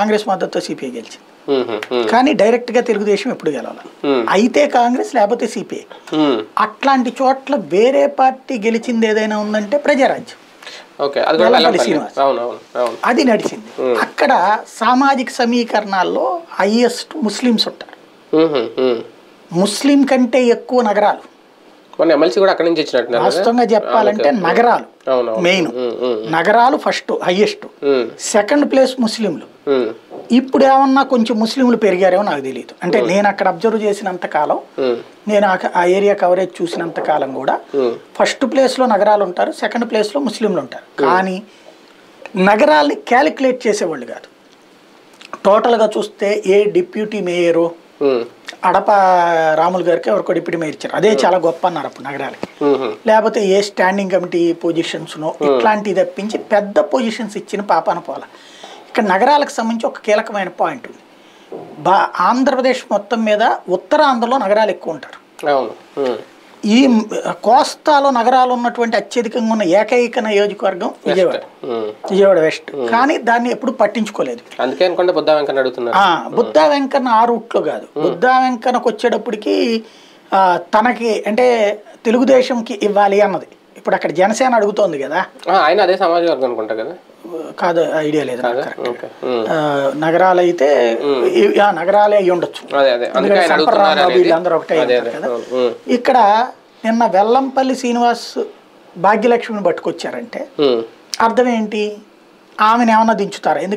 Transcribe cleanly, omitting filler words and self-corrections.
కాంగ్రెస్ మద్దతుతో సిపిఐ గెలిచింది. కానీ డైరెక్ట్ గా తెలుగుదేశం ఎప్పుడు గెలవాలి, అయితే కాంగ్రెస్ లేకపోతే సిపిఐ. అట్లాంటి చోట్ల వేరే పార్టీ గెలిచింది ఏదైనా ఉందంటే ప్రజారాజ్యం, శ్రీనివాస్, అది నడిచింది. అక్కడ సామాజిక సమీకరణాల్లో హైయెస్ట్ ముస్లిమ్స్ ఉంటారు. ముస్లిం కంటే ఎక్కువ నగరాలు, వాస్తవంగా చెప్పాలంటే నగరాలు మెయిన్, నగరాలు ఫస్ట్ హైయెస్ట్, సెకండ్ ప్లేస్ ముస్లింలు. ఇప్పుడు ఏమన్నా కొంచెం ముస్లింలు పెరిగారేమో నాకు తెలియదు. అంటే నేను అక్కడ అబ్జర్వ్ చేసినంత కాలం, నేను ఆ ఏరియా కవరేజ్ చూసినంత కాలం కూడా ఫస్ట్ ప్లేస్ లో నగరాలు ఉంటారు, సెకండ్ ప్లేస్ లో ముస్లింలు ఉంటారు. కానీ నగరాల్ని క్యాలిక్యులేట్ చేసేవాళ్ళు కాదు. టోటల్ గా చూస్తే ఏ డిప్యూటీ మేయరు అడప రాములు గారికి ఎవరికో డిప్యూటీ మేయర్ ఇచ్చారు, అదే చాలా గొప్ప అన్నారు అప్పుడు నగరాలకి. లేకపోతే ఏ స్టాండింగ్ కమిటీ పొజిషన్స్ నో ఇట్లాంటివి తప్పించి పెద్ద పొజిషన్స్ ఇచ్చిన పాపాన పోల. ఇక్కడ నగరాలకు సంబంధించి ఒక కీలకమైన పాయింట్ ఉంది. ఆంధ్రప్రదేశ్ మొత్తం మీద ఉత్తరాంధ్రలో నగరాలు ఎక్కువ ఉంటారు. ఈ కోస్తాలో నగరాలు ఉన్నటువంటి అత్యధికంగా ఉన్న ఏకైక నియోజకవర్గం విజయవాడ వెస్ట్. కానీ దాన్ని ఎప్పుడు పట్టించుకోలేదు. బుద్ధా వెంకన్న ఆ రూట్లో కాదు, బుద్ధా వెంకన్నకు వచ్చేటప్పటికి తనకి అంటే తెలుగుదేశంకి ఇవ్వాలి అన్నది. ఇప్పుడు అక్కడ జనసేన అడుగుతోంది కదా, ఆయన అదే సమాజ వర్గం అనుకుంటా కదా, కాదు ఐడియా లేదు. నగరాలు అయితే నగరాలే అయ్యి ఉండొచ్చు, సంపర్రామబాబు వీళ్ళందరూ ఒకటే కదా. ఇక్కడ నిన్న వెల్లంపల్లి శ్రీనివాస్ భాగ్యలక్ష్మిని పట్టుకొచ్చారంటే అర్థం ఏంటి, ఆమెను ఏమన్నా దించుతారా? ఎందుకంటే